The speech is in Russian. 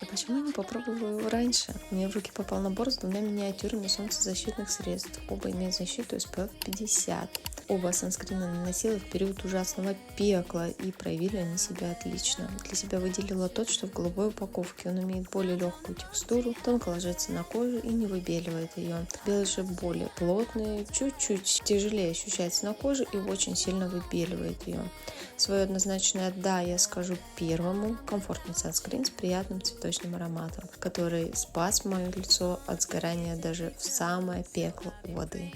И почему я не попробовала его раньше? Мне в руки попал набор с двумя миниатюрами солнцезащитных средств. Оба имеют защиту SPF 50. Оба санскрина наносила в период ужасного пекла, и проявили они себя отлично. Для себя выделила тот, что в голубой упаковке. Он имеет более легкую текстуру, тонко ложится на кожу и не выбеливает ее. Белый же более плотный, чуть-чуть тяжелее ощущается на коже и очень сильно выбеливает ее. Свое однозначное «да» я скажу первому. Комфортный санскрин с приятным цветочным ароматом, который спас мое лицо от сгорания даже в самое пекло воды.